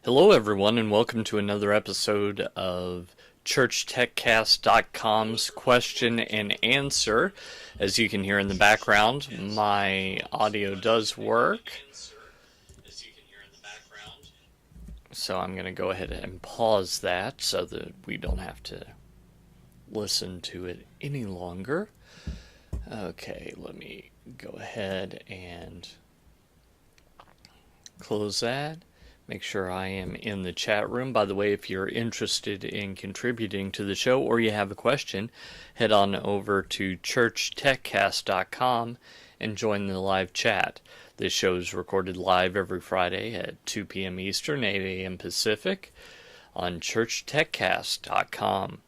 Hello, everyone, and welcome to another episode of ChurchTechCast.com's question and answer. As you can hear in the background, my audio does work. So I'm going to go ahead and pause that so that we don't have to listen to it any longer. Okay, let me go ahead and close that. Make sure I am in the chat room. By the way, if you're interested in contributing to the show or you have a question, head on over to ChurchTechCast.com and join the live chat. This show is recorded live every Friday at 2 p.m. Eastern, 8 a.m. Pacific on ChurchTechCast.com.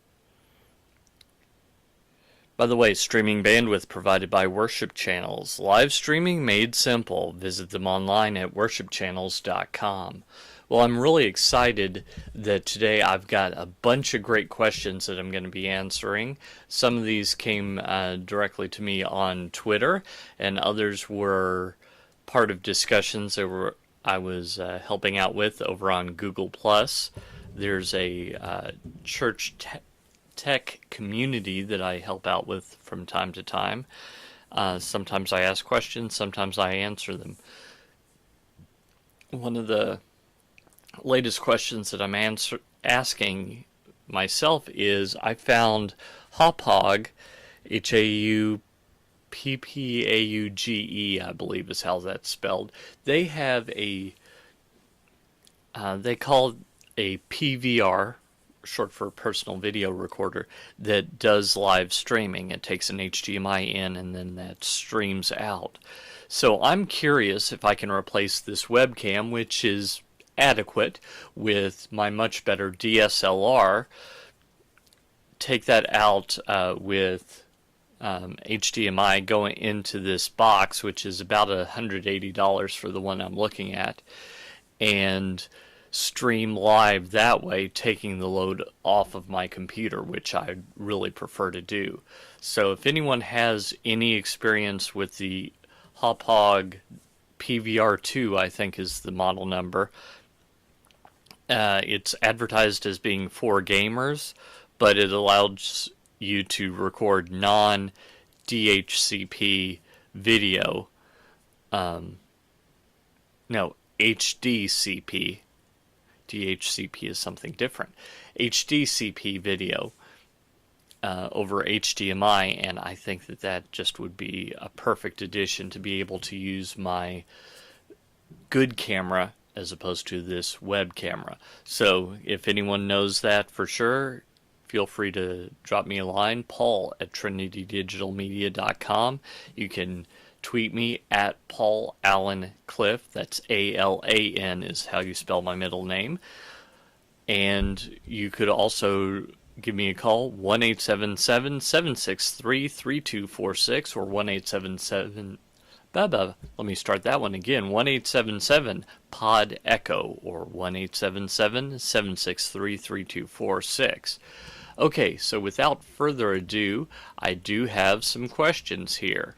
By the way, streaming bandwidth provided by worship channels. Live streaming made simple. Visit them online at worshipchannels.com. Well, I'm really excited that today I've got a bunch of great questions that I'm going to be answering. Some of these came directly to me on Twitter, and others were part of discussions that I was helping out with over on Google+. There's a church tech community that I help out with from time to time. Sometimes I ask questions, sometimes I answer them. One of the latest questions that I'm asking myself is, I found Hauppauge, Hauppauge, I believe is how that's spelled. They have they call a PVR, short for personal video recorder, that does live streaming. It takes an HDMI in and then that streams out. So I'm curious if I can replace this webcam, which is adequate, with my much better DSLR, take that out with HDMI going into this box, which is about $180 for the one I'm looking at, and stream live that way, taking the load off of my computer, which I really prefer to do. So if anyone has any experience with the Hauppauge PVR2, I think is the model number, it's advertised as being for gamers, but it allows you to record non-DHCP video, HDCP. DHCP is something different. HDCP video over HDMI, and I think that just would be a perfect addition to be able to use my good camera as opposed to this web camera. So if anyone knows that for sure, feel free to drop me a line, paul@trinitydigitalmedia.com. You can tweet me at Paul Allen Cliff. That's ALAN is how you spell my middle name. And you could also give me a call, 1-877-763-3246 or 1-877... Let me start that one again. 1-877-POD-ECHO or 1-877-763-3246. Okay, so without further ado, I do have some questions here.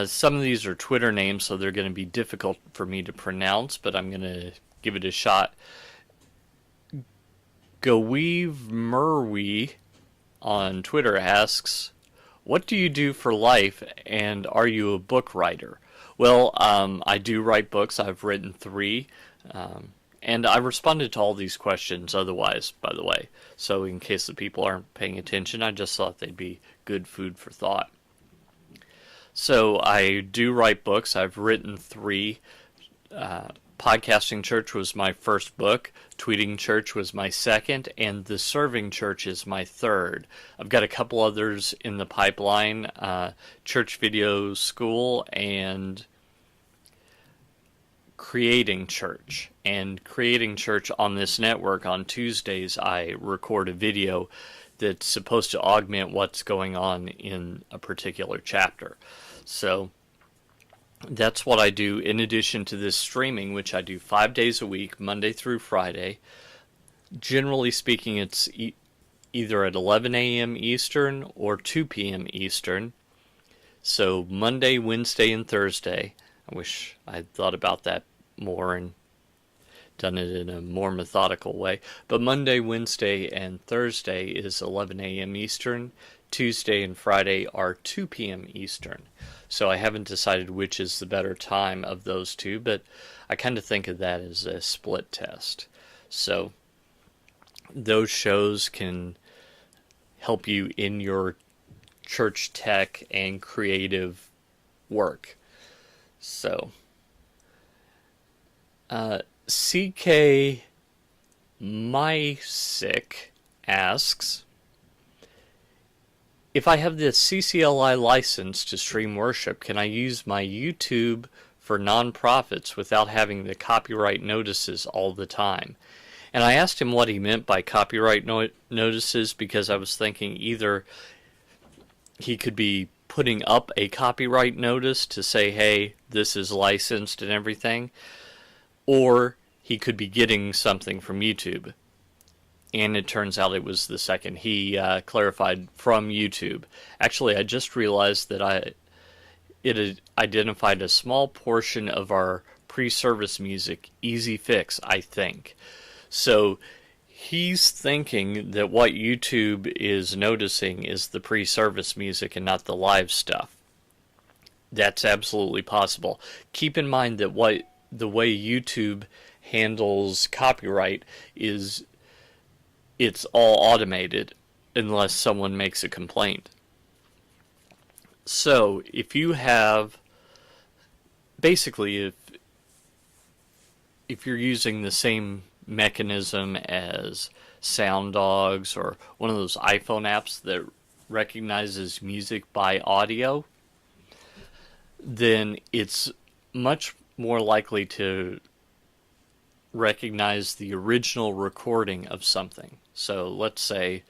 Some of these are Twitter names, so they're going to be difficult for me to pronounce, but I'm going to give it a shot. Gaweave Murwi on Twitter asks, what do you do for life, and are you a book writer? Well, I do write books. I've written 3, and I responded to all these questions otherwise, by the way. So in case the people aren't paying attention, I just thought they'd be good food for thought. So I do write books. I've written 3. Podcasting Church was my first book. Tweeting Church was my second. And The Serving Church is my third. I've got a couple others in the pipeline. Church Video School and Creating Church. And Creating Church on this network, on Tuesdays, I record a video that's supposed to augment what's going on in a particular chapter. So that's what I do in addition to this streaming, which I do 5 days a week, Monday through Friday. Generally speaking, it's either at 11 a.m. Eastern or 2 p.m. Eastern. So Monday, Wednesday, and Thursday. I wish I'd thought about that more and done it in a more methodical way. But Monday, Wednesday, and Thursday is 11 a.m. Eastern. Tuesday and Friday are 2 p.m. Eastern. So I haven't decided which is the better time of those two, but I kind of think of that as a split test. So those shows can help you in your church tech and creative work. So, CK Mysick asks, if I have the CCLI license to stream worship, can I use my YouTube for nonprofits without having the copyright notices all the time? And I asked him what he meant by copyright notices, because I was thinking either he could be putting up a copyright notice to say, hey, this is licensed and everything, or he could be getting something from YouTube. And it turns out it was the second. He clarified from YouTube. Actually, I just realized that it had identified a small portion of our pre-service music. Easy fix, I think. So he's thinking that what YouTube is noticing is the pre-service music and not the live stuff. That's absolutely possible. Keep in mind that the way YouTube handles copyright is it's all automated unless someone makes a complaint. So if you have, basically if you're using the same mechanism as Sound Dogs or one of those iPhone apps that recognizes music by audio, then it's much more likely to recognize the original recording of something. So let's say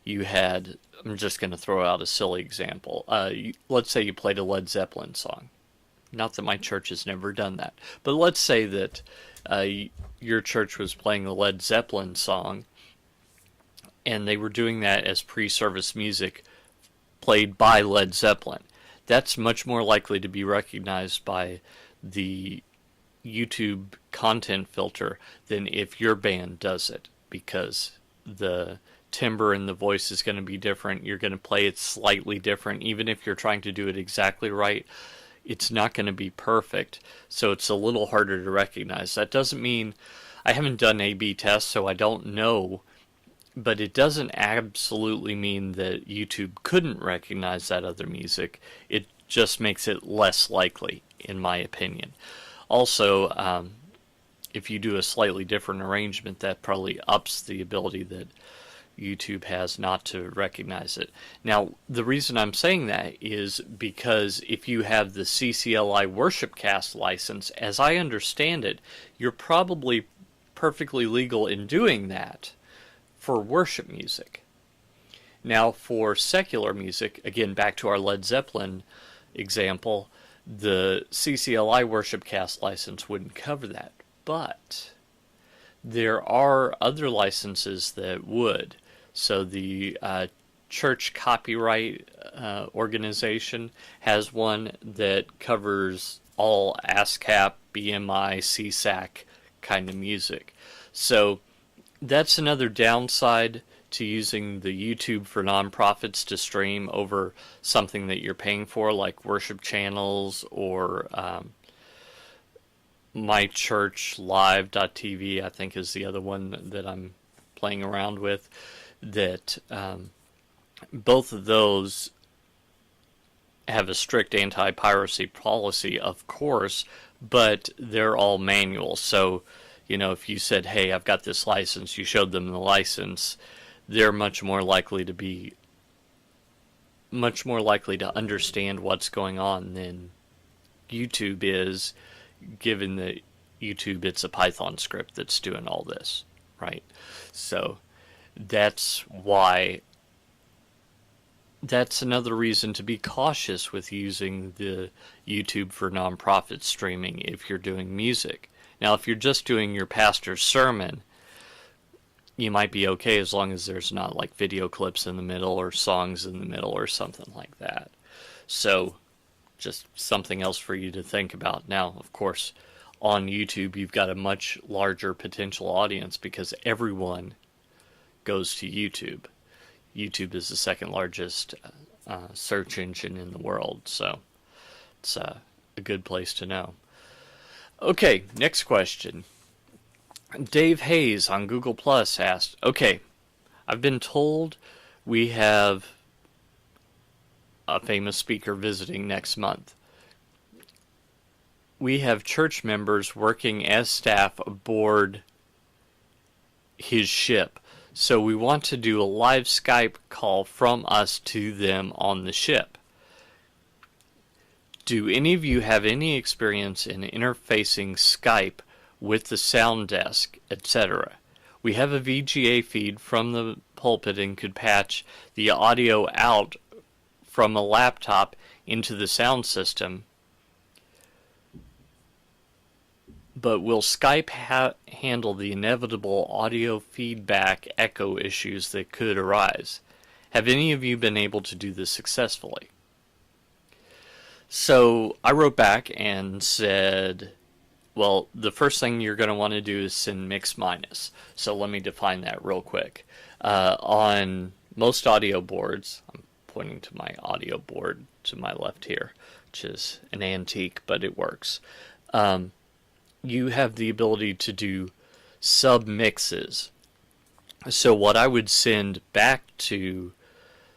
you had, I'm just going to throw out a silly example. Let's say you played a Led Zeppelin song. Not that my church has never done that. But let's say that your church was playing the Led Zeppelin song, and they were doing that as pre-service music played by Led Zeppelin. That's much more likely to be recognized by the YouTube content filter than if your band does it, because the timbre and the voice is going to be different. You're going to play it slightly different. Even if you're trying to do it exactly right, it's not going to be perfect, so it's a little harder to recognize. That doesn't mean, I haven't done A/B tests, so I don't know, but it doesn't absolutely mean that YouTube couldn't recognize that other music. It just makes it less likely, in my opinion. Also, if you do a slightly different arrangement, that probably ups the ability that YouTube has not to recognize it. Now, the reason I'm saying that is because if you have the CCLI WorshipCast license, as I understand it, you're probably perfectly legal in doing that for worship music. Now, for secular music, again, back to our Led Zeppelin example, the CCLI WorshipCast license wouldn't cover that. But there are other licenses that would. So the Church Copyright Organization has one that covers all ASCAP, BMI, CSAC kind of music. So that's another downside to using the YouTube for nonprofits to stream over something that you're paying for, like worship channels or mychurchlive.tv, I think is the other one that I'm playing around with. That both of those have a strict anti-piracy policy, of course, but they're all manual. So, if you said, hey, I've got this license, you showed them the license, they're much more likely to understand what's going on than YouTube is, given that YouTube, it's a Python script that's doing all this, right? So that's another reason to be cautious with using the YouTube for nonprofit streaming if you're doing music. Now, if you're just doing your pastor's sermon, you might be okay as long as there's not like video clips in the middle or songs in the middle or something like that. So just something else for you to think about. Now, of course, on YouTube, you've got a much larger potential audience because everyone goes to YouTube. YouTube is the second largest search engine in the world, so it's a good place to know. Okay, next question. Dave Hayes on Google Plus asked, okay, I've been told we have a famous speaker visiting next month. We have church members working as staff aboard his ship. So we want to do a live Skype call from us to them on the ship. Do any of you have any experience in interfacing Skype with the sound desk, etc.? We have a VGA feed from the pulpit and could patch the audio out from a laptop into the sound system. But will Skype handle the inevitable audio feedback echo issues that could arise? Have any of you been able to do this successfully? So I wrote back and said, well, the first thing you're going to want to do is send mix minus. So let me define that real quick. On most audio boards, I'm pointing to my audio board to my left here, which is an antique, but it works. You have the ability to do sub-mixes. So what I would send back to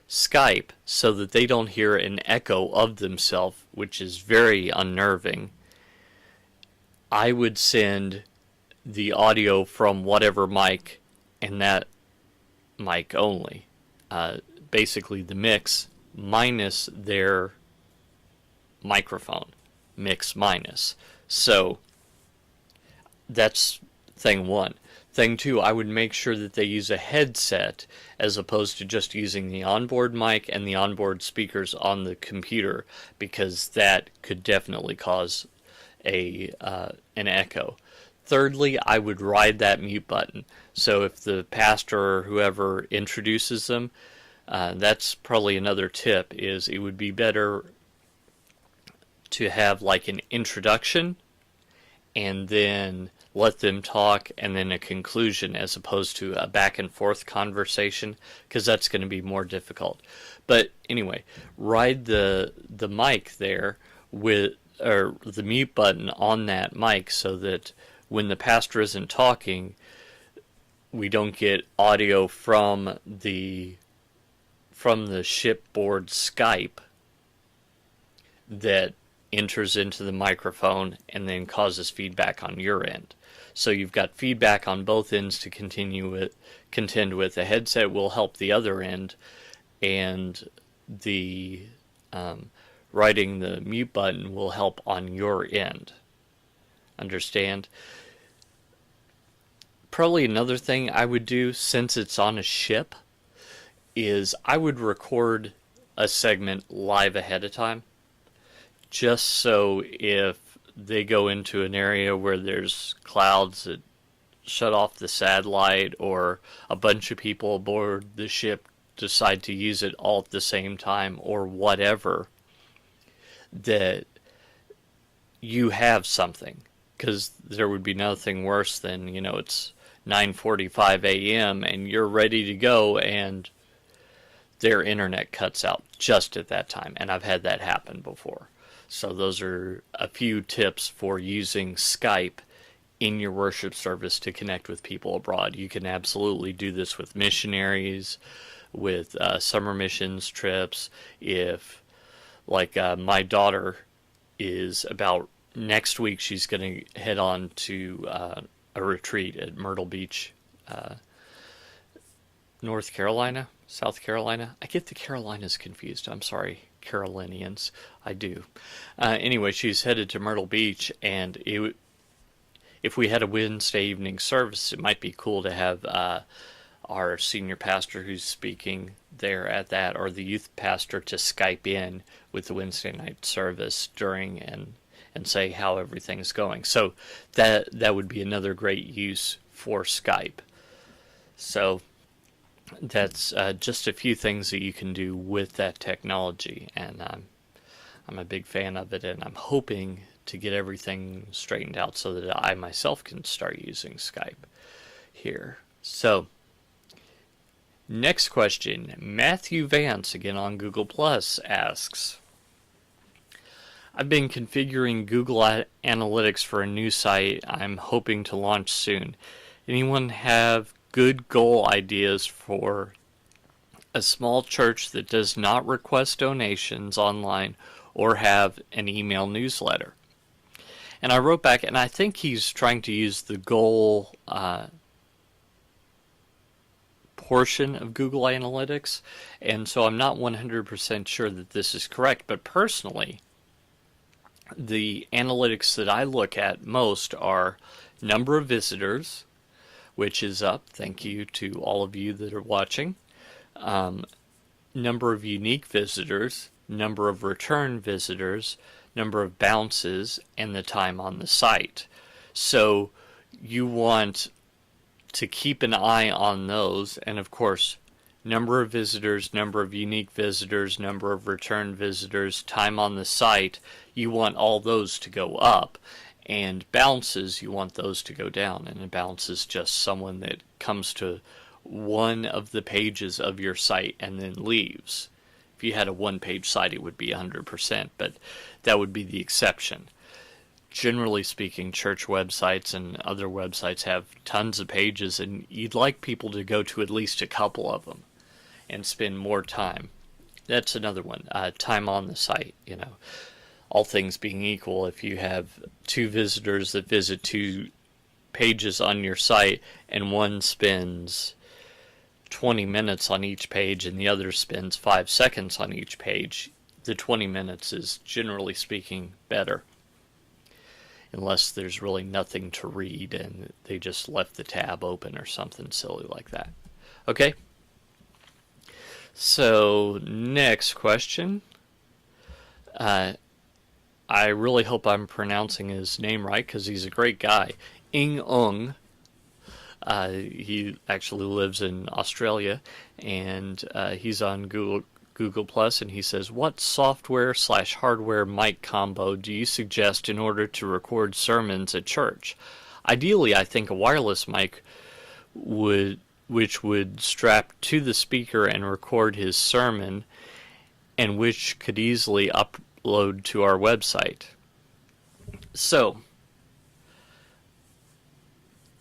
Skype so that they don't hear an echo of themselves, which is very unnerving, I would send the audio from whatever mic and that mic only. Basically the mix minus their microphone. Mix minus. So that's thing one. Thing two, I would make sure that they use a headset as opposed to just using the onboard mic and the onboard speakers on the computer, because that could definitely cause an echo. Thirdly, I would ride that mute button. So if the pastor or whoever introduces them, that's probably another tip, is it would be better to have like an introduction and then let them talk and then a conclusion, as opposed to a back and forth conversation, because that's going to be more difficult. But anyway, ride the mic there with, or the mute button on that mic, so that when the pastor isn't talking, we don't get audio from the shipboard Skype that enters into the microphone and then causes feedback on your end. So you've got feedback on both ends to contend with. The headset will help the other end, and the writing the mute button will help on your end. Understand? Probably another thing I would do, since it's on a ship, is I would record a segment live ahead of time, just so if they go into an area where there's clouds that shut off the satellite, or a bunch of people aboard the ship decide to use it all at the same time, or whatever, that you have something. Because there would be nothing worse than, it's 9:45 a.m. and you're ready to go and their internet cuts out just at that time. And I've had that happen before. So those are a few tips for using Skype in your worship service to connect with people abroad. You can absolutely do this with missionaries, with summer missions trips. If, like, my daughter is about next week, she's going to head on to a retreat at Myrtle Beach, North Carolina, South Carolina. I get the Carolinas confused. I'm sorry, Carolinians. I do. Anyway, she's headed to Myrtle Beach, and if we had a Wednesday evening service, it might be cool to have our senior pastor who's speaking there at that, or the youth pastor, to Skype in with the Wednesday night service during and say how everything's going. So that would be another great use for Skype. So that's just a few things that you can do with that technology, and I'm a big fan of it, and I'm hoping to get everything straightened out so that I myself can start using Skype here. So, next question. Matthew Vance, again on Google Plus, asks, I've been configuring Google Analytics for a new site I'm hoping to launch soon. Anyone have good goal ideas for a small church that does not request donations online or have an email newsletter? And I wrote back, and I think he's trying to use the goal portion of Google Analytics, and so I'm not 100% sure that this is correct, but personally, the analytics that I look at most are number of visitors, which is up, thank you to all of you that are watching, number of unique visitors, number of return visitors, number of bounces, and the time on the site. So you want to keep an eye on those, and of course, number of visitors, number of unique visitors, number of return visitors, time on the site, you want all those to go up. And bounces, you want those to go down. And a bounce is just someone that comes to one of the pages of your site and then leaves. If you had a one-page site, it would be 100%, but that would be the exception. Generally speaking, church websites and other websites have tons of pages, and you'd like people to go to at least a couple of them and spend more time. That's another one. Time on the site, all things being equal, if you have 2 visitors that visit 2 pages on your site and one spends 20 minutes on each page and the other spends 5 seconds on each page, the 20 minutes is generally speaking better. Unless there's really nothing to read and they just left the tab open or something silly like that. Okay? So, next question. I really hope I'm pronouncing his name right because he's a great guy. Ing Ung. He actually lives in Australia, and he's on Google Plus, and he says, what software/hardware mic combo do you suggest in order to record sermons at church? Ideally, I think a wireless mic which would strap to the speaker and record his sermon, and which could easily upload to our website. So,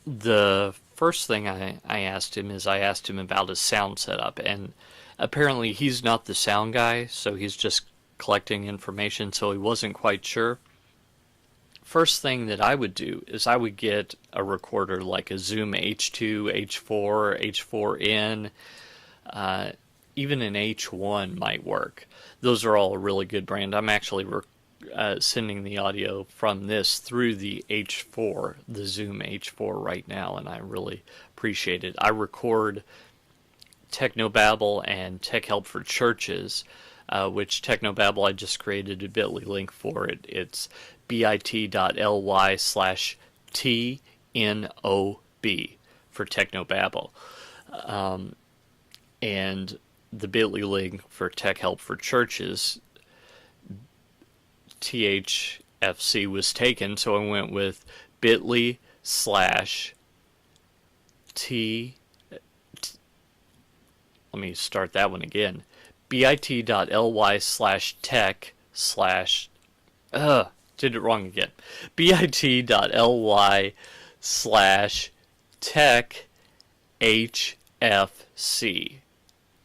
the first thing I asked him about his sound setup, and apparently he's not the sound guy, so he's just collecting information, so he wasn't quite sure. First thing that I would do is I would get a recorder like a Zoom H2, H4, H4n, even an H1 might work. Those are all a really good brand. I'm actually sending the audio from this through the H4, the Zoom H4 right now, and I really appreciate it. I record Technobabble and Tech Help for Churches, which Technobabble I just created a bit.ly link for it. It's bit.ly/TNOB for Technobabble. And the bit.ly link for Tech Help for Churches, THFC was taken, so I went with bit.ly/T. Let me start that one again. bit.ly/tech/ did it wrong again. bit.ly/tech HFC.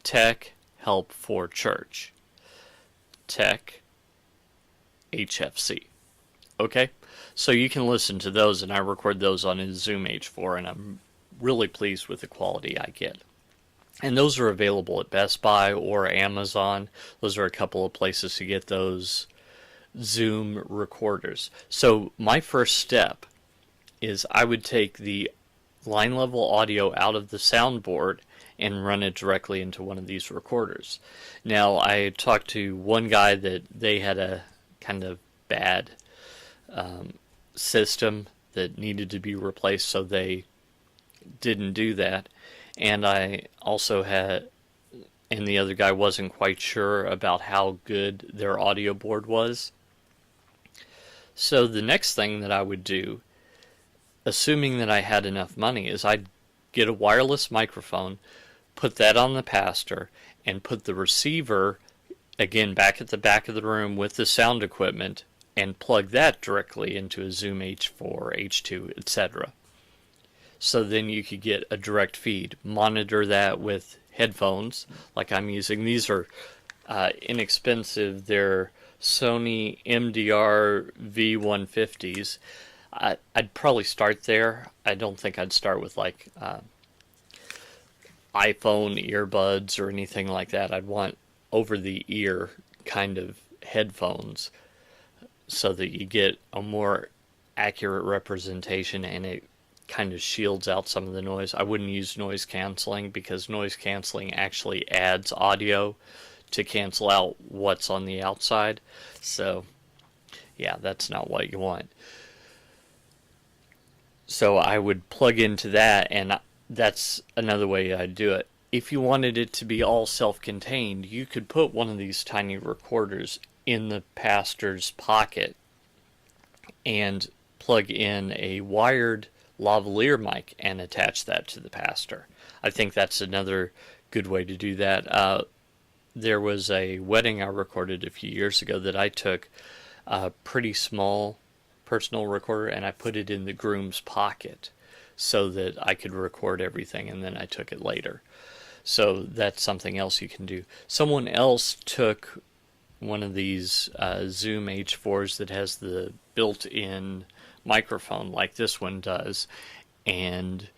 Tech Help for Church. Tech HFC. Okay? So you can listen to those, and I record those on a Zoom H4, and I'm really pleased with the quality I get. And those are available at Best Buy or Amazon. Those are a couple of places to get those Zoom recorders. So my first step is I would take the line level audio out of the soundboard and run it directly into one of these recorders. Now, I talked to one guy that they had a kind of bad system that needed to be replaced, so they didn't do that. And I also and the other guy wasn't quite sure about how good their audio board was. So the next thing that I would do, assuming that I had enough money, is I'd get a wireless microphone, put that on the pastor, and put the receiver, again, back at the back of the room with the sound equipment, and plug that directly into a Zoom H4, H2, etc. So then you could get a direct feed. Monitor that with headphones like I'm using. These are inexpensive. They're Sony MDR V150s. I'd probably start there. I don't think I'd start with like iPhone earbuds or anything like that. I'd want over the ear kind of headphones so that you get a more accurate representation and it kind of shields out some of the noise. I wouldn't use noise canceling because noise canceling actually adds audio to cancel out what's on the outside. So yeah, that's not what you want. So I would plug into that, and that's another way I'd do it. If you wanted it to be all self-contained, you could put one of these tiny recorders in the pastor's pocket and plug in a wired lavalier mic and attach that to the pastor. I think that's another good way to do that. There was a wedding I recorded a few years ago that I took a pretty small personal recorder and I put it in the groom's pocket so that I could record everything, and then I took it later. So that's something else you can do. Someone else took one of these Zoom H4s that has the built-in microphone like this one does, and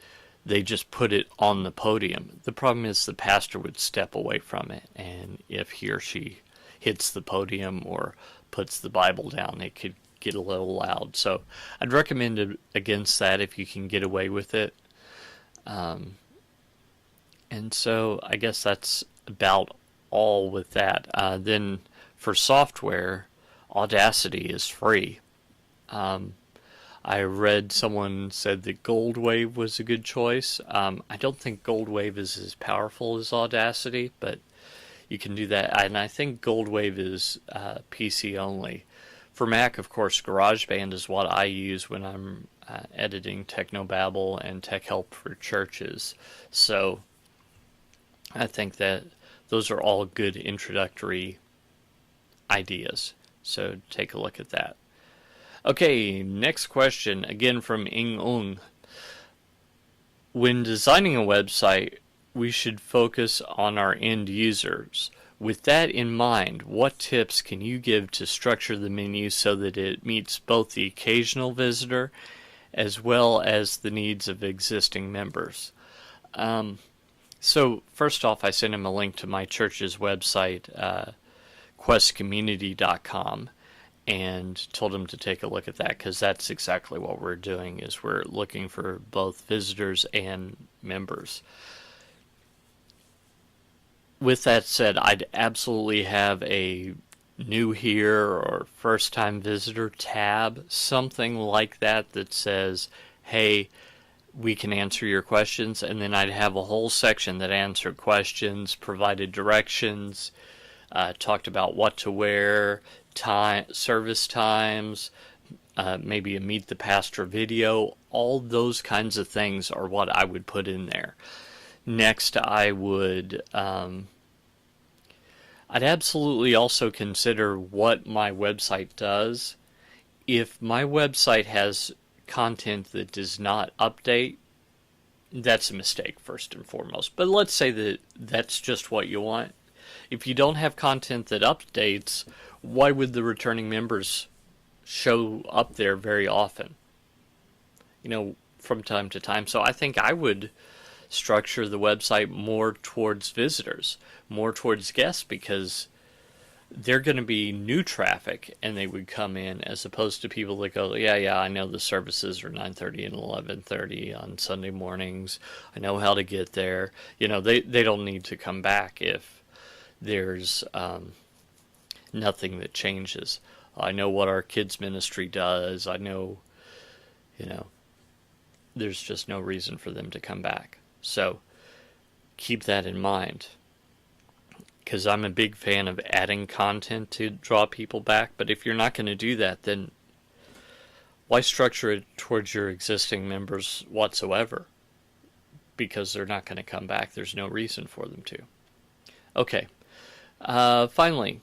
they just put it on the podium. The problem is the pastor would step away from it, and if he or she hits the podium or puts the Bible down, it could get a little loud. So I'd recommend it against that if you can get away with it. And so I guess that's about all with that. Then for software, Audacity is free. I read someone said that Goldwave was a good choice. I don't think Goldwave is as powerful as Audacity, but you can do that. And I think Goldwave is PC only. For Mac, of course, GarageBand is what I use when I'm editing Technobabble and Tech Help for Churches. So I think that those are all good introductory ideas. So take a look at that. Okay, next question, again from Ing Ung. When designing a website, we should focus on our end users. With that in mind, what tips can you give to structure the menu so that it meets both the occasional visitor as well as the needs of existing members? So first off, I sent him a link to my church's website, questcommunity.com, and told him to take a look at that, because that's exactly what we're doing, is we're looking for both visitors and members. With that said, I'd absolutely have a new here or first time visitor tab, something like that that says, hey, we can answer your questions, and then I'd have a whole section that answered questions, provided directions, talked about what to wear, service times, maybe a Meet the Pastor video. All those kinds of things are what I would put in there. Next, I would I'd absolutely also consider what my website does. If my website has content that does not update, that's a mistake first and foremost. But let's say that that's just what you want. If you don't have content that updates, why would the returning members show up there very often? From time to time. So I think I would structure the website more towards visitors, more towards guests, because they're going to be new traffic and they would come in, as opposed to people that go, yeah, I know the services are 9:30 and 11:30 on Sunday mornings. I know how to get there. They don't need to come back if there's nothing that changes. I know what our kids ministry does. I know, there's just no reason for them to come back. So keep that in mind. because I'm a big fan of adding content to draw people back. But if you're not going to do that, then why structure it towards your existing members whatsoever? Because they're not going to come back. There's no reason for them to. Okay. Finally,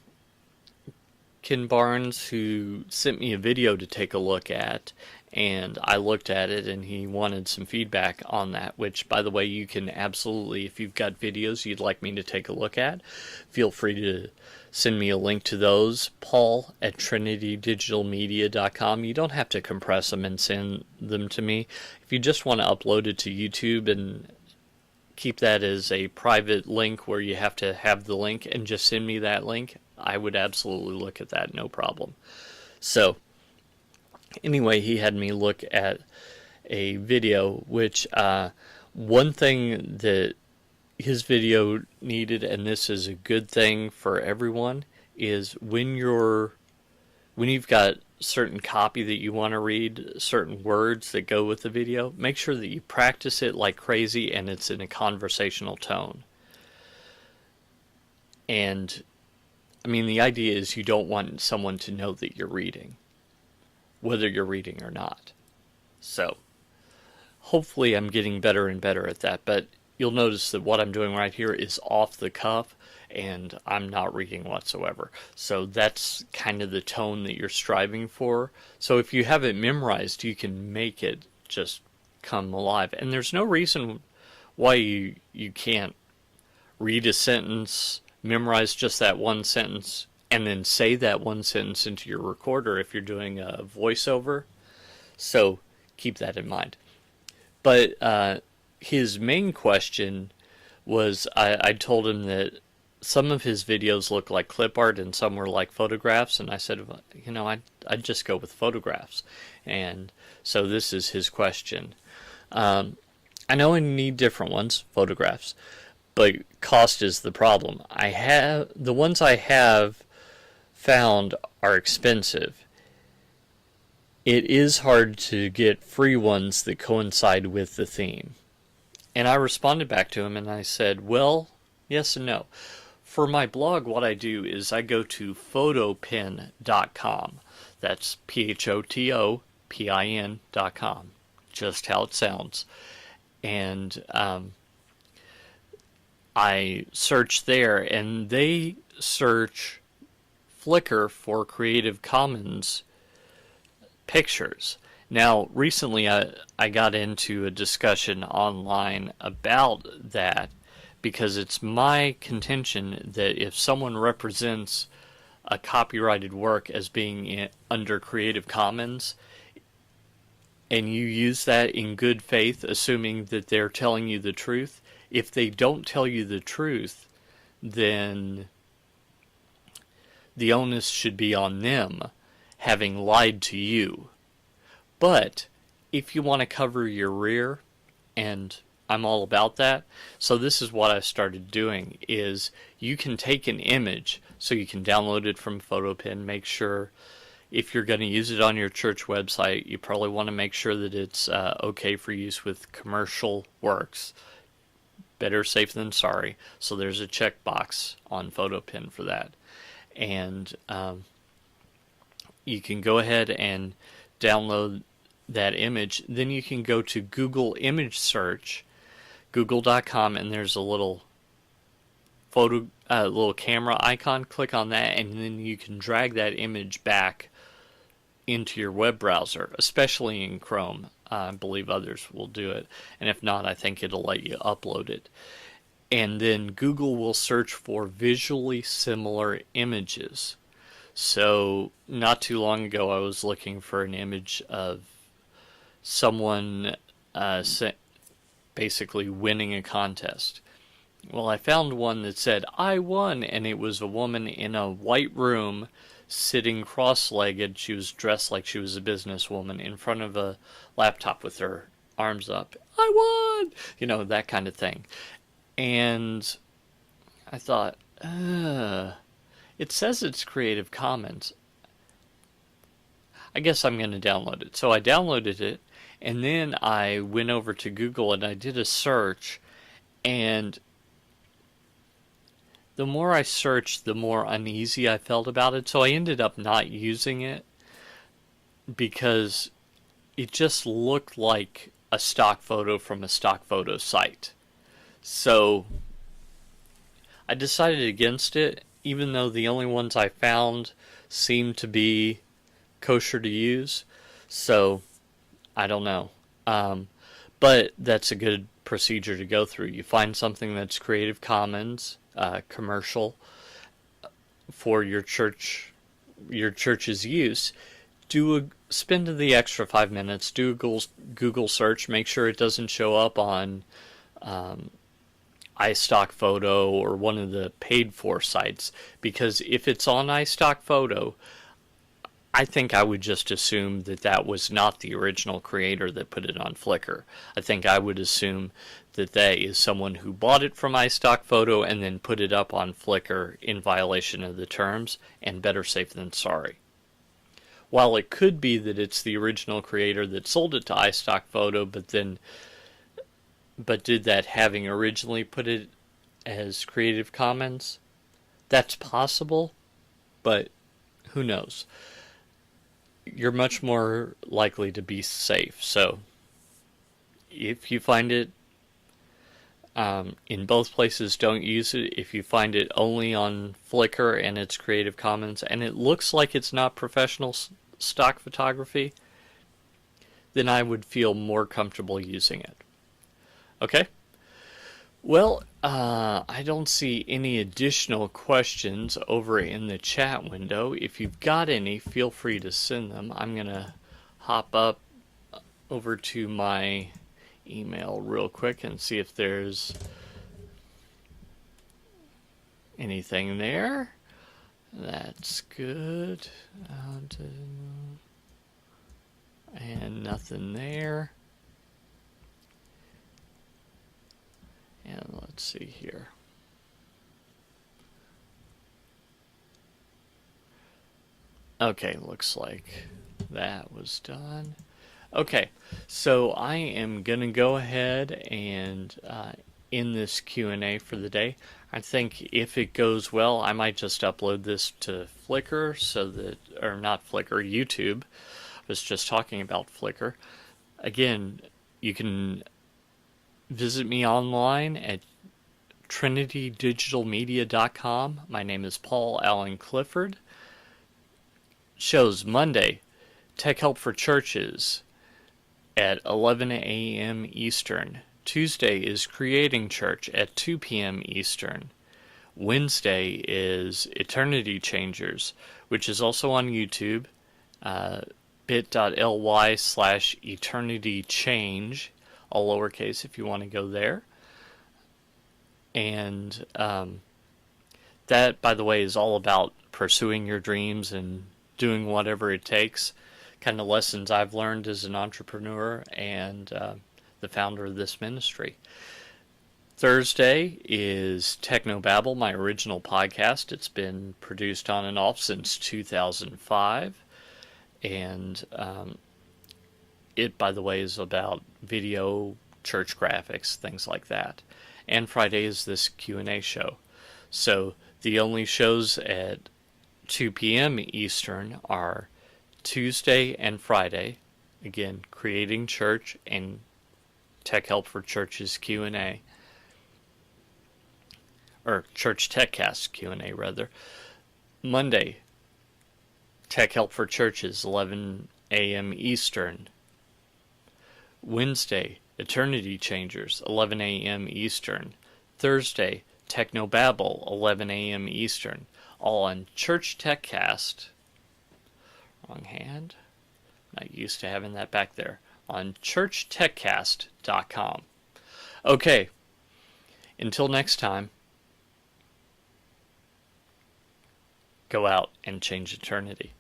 Ken Barnes, who sent me a video to take a look at, and I looked at it, and he wanted some feedback on that, which, by the way, you can absolutely, if you've got videos you'd like me to take a look at, feel free to send me a link to those, paul@trinitydigitalmedia.com. You don't have to compress them and send them to me. If you just want to upload it to YouTube and keep that as a private link where you have to have the link and just send me that link, I would absolutely look at that, no problem. So, anyway, he had me look at a video, which one thing that his video needed, and this is a good thing for everyone, is when you've got certain copy that you want to read, certain words that go with the video, make sure that you practice it like crazy and it's in a conversational tone. And I mean, the idea is you don't want someone to know that you're reading, whether you're reading or not. So, hopefully I'm getting better and better at that, but you'll notice that what I'm doing right here is off the cuff, and I'm not reading whatsoever. So that's kind of the tone that you're striving for. So if you have it memorized, you can make it just come alive. And there's no reason why you can't read a sentence, memorize just that one sentence, and then say that one sentence into your recorder if you're doing a voiceover. So keep that in mind. But his main question was, I told him that some of his videos look like clip art and some were like photographs, and I said, you know, I'd just go with photographs. And so this is his question. I know I need different ones, photographs, but cost is the problem. The ones I have found are expensive. It is hard to get free ones that coincide with the theme. And I responded back to him and I said, well, yes and no. For my blog, what I do is I go to photopin.com. That's photopin.com. Just how it sounds. And I search there, and they search Flickr for Creative Commons pictures. Now, recently I got into a discussion online about that, because it's my contention that if someone represents a copyrighted work as being under Creative Commons, and you use that in good faith, assuming that they're telling you the truth, if they don't tell you the truth, then the onus should be on them, having lied to you. But if you want to cover your rear, and I'm all about that, so this is what I started doing, is you can take an image, so you can download it from Photopin. Make sure, if you're going to use it on your church website, you probably want to make sure that it's okay for use with commercial works. Better safe than sorry. So there's a checkbox on Photopin for that. And you can go ahead and download that image. Then you can go to Google Image Search, google.com, and there's a little little camera icon. Click on that, and then you can drag that image back into your web browser, especially in Chrome. I believe others will do it, and if not, I think it'll let you upload it. And then Google will search for visually similar images. So not too long ago, I was looking for an image of someone basically winning a contest. Well, I found one that said, I won, and it was a woman in a white room sitting cross-legged. She was dressed like she was a businesswoman in front of a laptop with her arms up. I won! You know, that kind of thing. And I thought, it says it's Creative Commons. I guess I'm going to download it. So I downloaded it, and then I went over to Google and I did a search, and the more I searched, the more uneasy I felt about it. So I ended up not using it because it just looked like a stock photo from a stock photo site. So I decided against it, even though the only ones I found seemed to be kosher to use. So I don't know. But that's a good procedure to go through. You find something that's Creative Commons, commercial, for your church's use. Spend the extra 5 minutes. Do a Google search. Make sure it doesn't show up on iStock Photo or one of the paid for sites, because if it's on iStock Photo, I think I would just assume that was not the original creator that put it on Flickr. I think I would assume that is someone who bought it from iStock Photo and then put it up on Flickr in violation of the terms, and better safe than sorry. While it could be that it's the original creator that sold it to iStock Photo, but did that having originally put it as Creative Commons, that's possible, but who knows? You're much more likely to be safe. So if you find it in both places, don't use it. If you find it only on Flickr and it's Creative Commons and it looks like it's not professional stock photography, then I would feel more comfortable using it. Okay? Well, I don't see any additional questions over in the chat window. If you've got any, feel free to send them. I'm going to hop up over to my email real quick and see if there's anything there. That's good. And nothing there. And let's see here. Okay, looks like that was done. Okay, so I am going to go ahead and end this Q&A for the day. I think if it goes well, I might just upload this to Flickr, or not Flickr, YouTube. I was just talking about Flickr. Again, you can visit me online at trinitydigitalmedia.com. My name is Paul Allen Clifford. Shows Monday, Tech Help for Churches at 11 a.m. Eastern. Tuesday is Creating Church at 2 p.m. Eastern. Wednesday is Eternity Changers, which is also on YouTube, bit.ly/eternitychange, all lowercase if you want to go there. And that, by the way, is all about pursuing your dreams and doing whatever it takes. Kind of lessons I've learned as an entrepreneur and the founder of this ministry. Thursday is Technobabble, my original podcast. It's been produced on and off since 2005. And it, by the way, is about video, church graphics, things like that. And Friday is this Q&A show. So the only shows at 2 p.m. Eastern are Tuesday and Friday. Again, Creating Church and Tech Help for Churches Q&A. Or ChurchTechCast Q&A, rather. Monday, Tech Help for Churches, 11 a.m. Eastern. Wednesday, Eternity Changers, 11 a.m. Eastern. Thursday, Technobabble, 11 a.m. Eastern. All on ChurchTechCast. Wrong hand. Not used to having that back there. On ChurchTechCast.com. Okay. Until next time, go out and change eternity.